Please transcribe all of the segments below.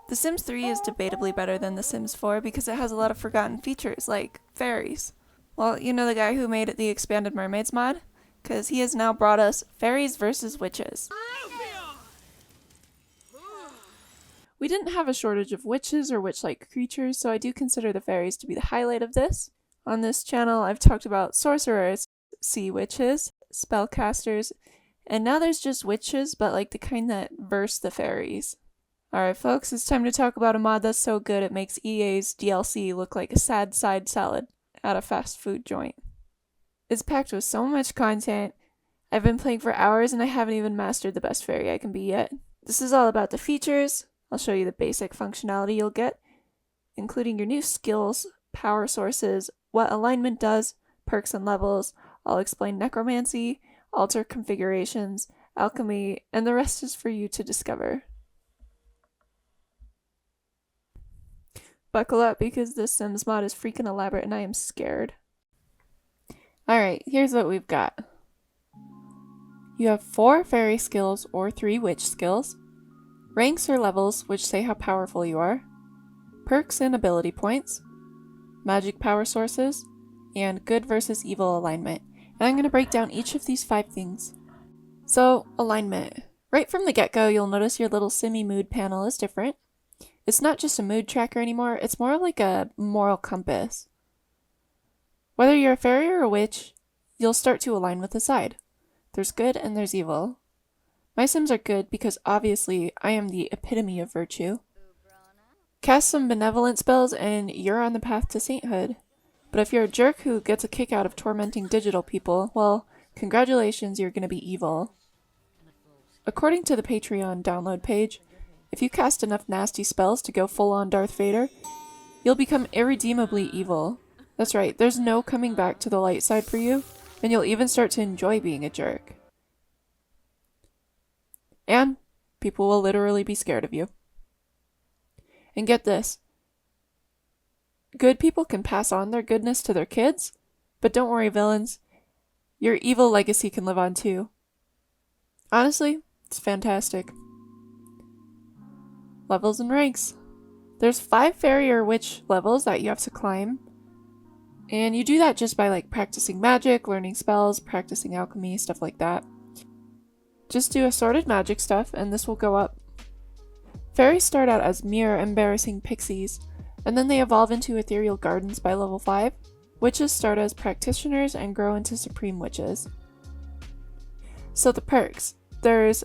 The Sims 3 is debatably better than The Sims 4 because it has a lot of forgotten features, like fairies. Well, you know the guy who made the Expanded Mermaids mod? Because he has now brought us Fairies versus Witches. We didn't have a shortage of witches or witch-like creatures, so I do consider the fairies to be the highlight of this. On this channel, I've talked about sorcerers, sea witches, spellcasters, and now there's just witches, but like the kind that verse the fairies. Alright folks, it's time to talk about a mod that's so good it makes EA's DLC look like a sad side salad at a fast food joint. It's packed with so much content. I've been playing for hours and I haven't even mastered the best fairy I can be yet. This is all about the features. I'll show you the basic functionality you'll get, including your new skills, power sources, what alignment does, perks and levels. I'll explain necromancy, altar configurations, alchemy, and the rest is for you to discover. Buckle up because this Sims mod is freaking elaborate and I am scared. Alright, here's what we've got. You have 4 fairy skills or 3 witch skills, ranks or levels which say how powerful you are, perks and ability points, magic power sources, and good versus evil alignment. And I'm going to break down each of these 5 things. So, alignment. Right from the get-go, you'll notice your little Simmy mood panel is different. It's not just a mood tracker anymore, it's more like a moral compass. Whether you're a fairy or a witch, you'll start to align with the side. There's good and there's evil. My Sims are good because obviously I am the epitome of virtue. Cast some benevolent spells and you're on the path to sainthood. But if you're a jerk who gets a kick out of tormenting digital people, well, congratulations, you're gonna be evil. According to the Patreon download page, if you cast enough nasty spells to go full-on Darth Vader, you'll become irredeemably evil. That's right, there's no coming back to the light side for you, and you'll even start to enjoy being a jerk. And people will literally be scared of you. And get this. Good people can pass on their goodness to their kids, but don't worry, villains. Your evil legacy can live on too. Honestly, it's fantastic. Levels and ranks. There's 5 fairy or witch levels that you have to climb. And you do that just by like practicing magic, learning spells, practicing alchemy, stuff like that. Just do assorted magic stuff and this will go up. Fairies start out as mere embarrassing pixies, and then they evolve into ethereal gardens by level 5. Witches start as practitioners and grow into supreme witches. So the perks. There's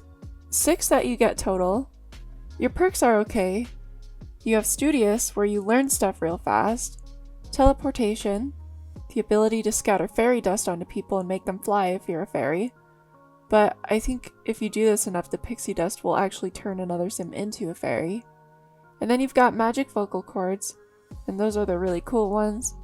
6 that you get total. Your perks are okay. You have Studious, where you learn stuff real fast. Teleportation, the ability to scatter fairy dust onto people and make them fly if you're a fairy. But I think if you do this enough, the pixie dust will actually turn another sim into a fairy. And then you've got magic vocal cords, and those are the really cool ones.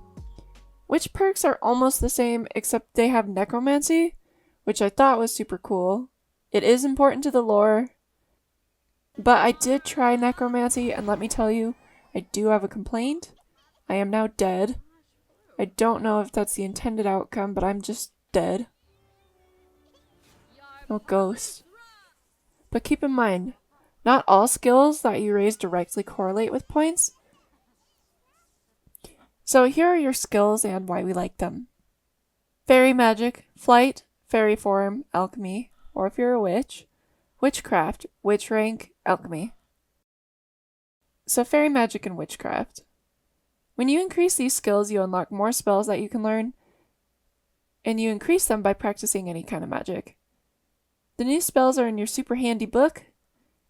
Witch perks are almost the same, except they have necromancy, which I thought was super cool. It is important to the lore, but I did try necromancy, and let me tell you, I do have a complaint. I am now dead. I don't know if that's the intended outcome, but I'm just dead. No ghost. But keep in mind, not all skills that you raise directly correlate with points. So here are your skills and why we like them. Fairy magic, flight, fairy form, alchemy, or if you're a witch, witchcraft, witch rank, alchemy. So fairy magic and witchcraft. When you increase these skills, you unlock more spells that you can learn, and you increase them by practicing any kind of magic. The new spells are in your super handy book.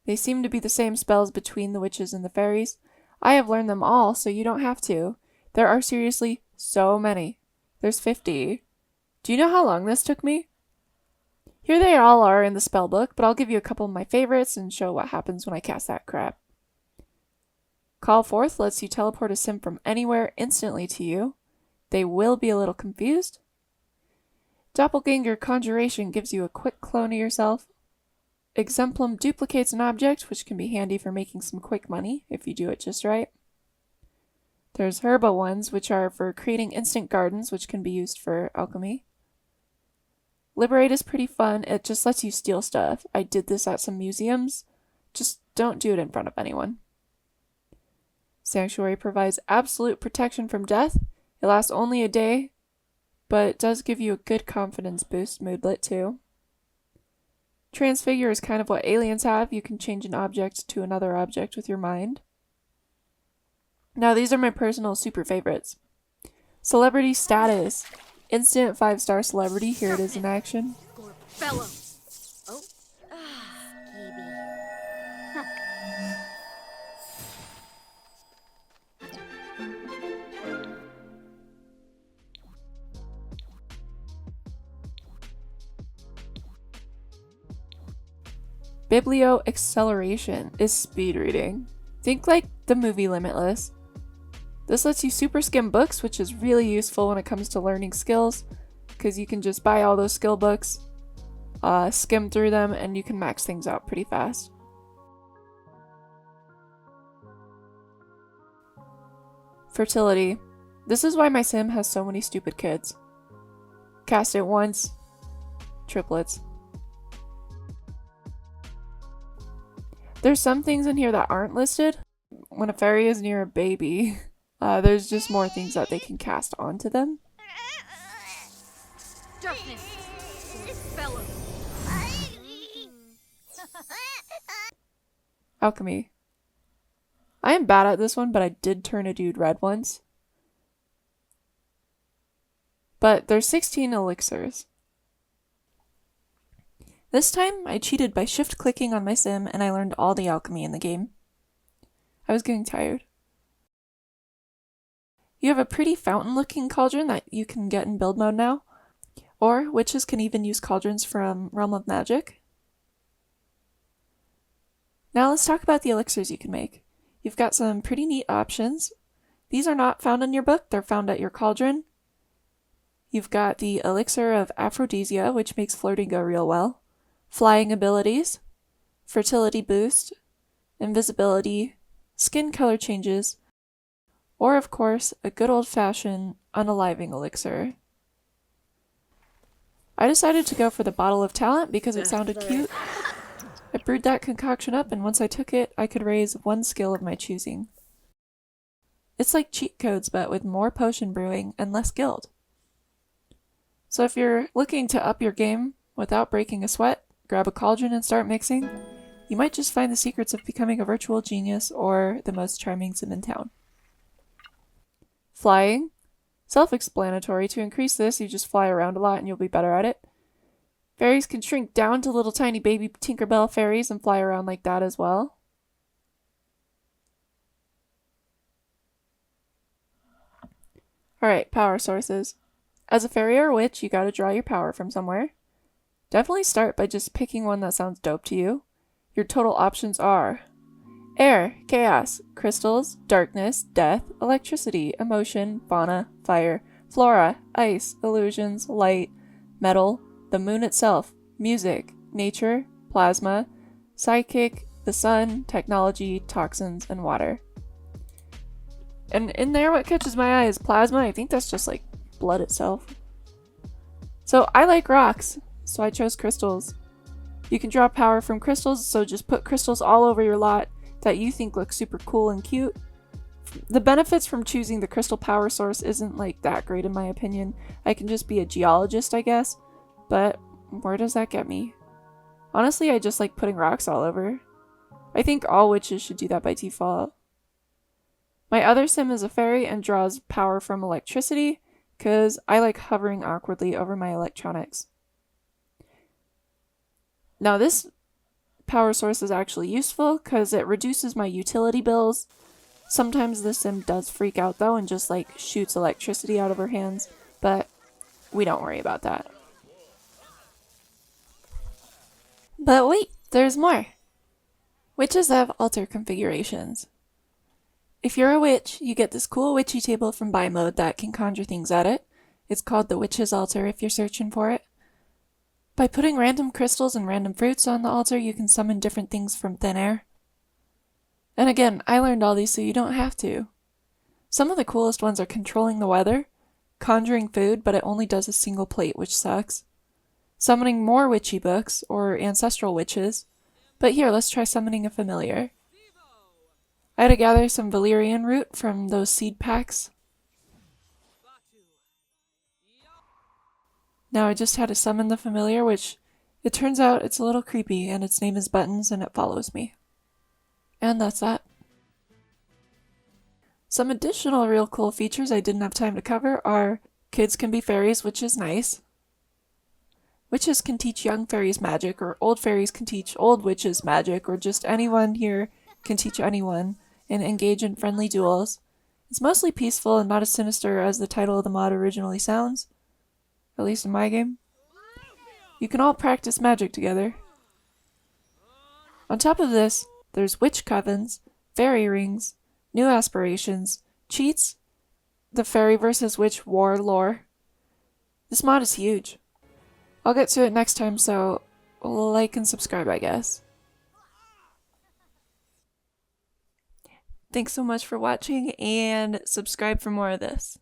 They seem to be the same spells between the witches and the fairies. I have learned them all, so you don't have to. There are seriously so many. There's 50. Do you know how long this took me? Here they all are in the spell book, but I'll give you a couple of my favorites and show what happens when I cast that crap. Call Forth lets you teleport a sim from anywhere instantly to you. They will be a little confused. Doppelganger Conjuration gives you a quick clone of yourself. Exemplum duplicates an object, which can be handy for making some quick money, if you do it just right. There's Herba ones, which are for creating instant gardens, which can be used for alchemy. Liberate is pretty fun, it just lets you steal stuff. I did this at some museums. Just don't do it in front of anyone. Sanctuary provides absolute protection from death. It lasts only a day, but it does give you a good confidence boost moodlet too. Transfigure is kind of what aliens have. You can change an object to another object with your mind. Now these are my personal super favorites. Celebrity status. Instant 5-star celebrity. Here it is in action. Biblio acceleration is speed reading. Think like the movie Limitless. This lets you super skim books, which is really useful when it comes to learning skills, because you can just buy all those skill books, skim through them, and you can max things out pretty fast. Fertility. This is why my sim has so many stupid kids. Cast it once. Triplets. There's some things in here that aren't listed. When a fairy is near a baby, there's just more things that they can cast onto them. Alchemy. I am bad at this one, but I did turn a dude red once. But there's 16 elixirs. This time, I cheated by shift-clicking on my sim and I learned all the alchemy in the game. I was getting tired. You have a pretty fountain-looking cauldron that you can get in build mode now. Or, witches can even use cauldrons from Realm of Magic. Now let's talk about the elixirs you can make. You've got some pretty neat options. These are not found in your book, they're found at your cauldron. You've got the elixir of aphrodisia, which makes flirting go real well. Flying abilities, fertility boost, invisibility, skin color changes, or of course, a good old-fashioned unaliving elixir. I decided to go for the bottle of talent because it sounded cute. I brewed that concoction up, and once I took it, I could raise one skill of my choosing. It's like cheat codes, but with more potion brewing and less guild. So if you're looking to up your game without breaking a sweat, grab a cauldron and start mixing. You might just find the secrets of becoming a virtual genius or the most charming sim in town. Flying. Self-explanatory. To increase this, you just fly around a lot and you'll be better at it. Fairies can shrink down to little tiny baby Tinkerbell fairies and fly around like that as well. Alright, power sources. As a fairy or a witch, you gotta draw your power from somewhere. Definitely start by just picking one that sounds dope to you. Your total options are air, chaos, crystals, darkness, death, electricity, emotion, fauna, fire, flora, ice, illusions, light, metal, the moon itself, music, nature, plasma, psychic, the sun, technology, toxins, and water. And in there, what catches my eye is plasma. I think that's just like blood itself. So I like rocks, so I chose crystals. You can draw power from crystals, so just put crystals all over your lot that you think look super cool and cute. The benefits from choosing the crystal power source isn't like that great in my opinion. I can just be a geologist, I guess, but where does that get me? Honestly, I just like putting rocks all over. I think all witches should do that by default. My other sim is a fairy and draws power from electricity, because I like hovering awkwardly over my electronics. Now this power source is actually useful because it reduces my utility bills. Sometimes the sim does freak out though and just like shoots electricity out of her hands, but we don't worry about that. But wait, there's more! Witches have altar configurations. If you're a witch, you get this cool witchy table from buy mode that can conjure things at it. It's called the Witch's Altar if you're searching for it. By putting random crystals and random fruits on the altar, you can summon different things from thin air. And again, I learned all these so you don't have to. Some of the coolest ones are controlling the weather, conjuring food, but it only does a single plate, which sucks, summoning more witchy books, or ancestral witches, but here, let's try summoning a familiar. I had to gather some valerian root from those seed packs. Now I just had to summon the familiar, which it turns out it's a little creepy, and its name is Buttons and it follows me. And that's that. Some additional real cool features I didn't have time to cover are kids can be fairies, which is nice. Witches can teach young fairies magic, or old fairies can teach old witches magic, or just anyone here can teach anyone and engage in friendly duels. It's mostly peaceful and not as sinister as the title of the mod originally sounds, at least in my game. You can all practice magic together. On top of this, there's witch covens, fairy rings, new aspirations, cheats, the fairy versus witch war lore. This mod is huge. I'll get to it next time, so like and subscribe, I guess. Thanks so much for watching, and subscribe for more of this.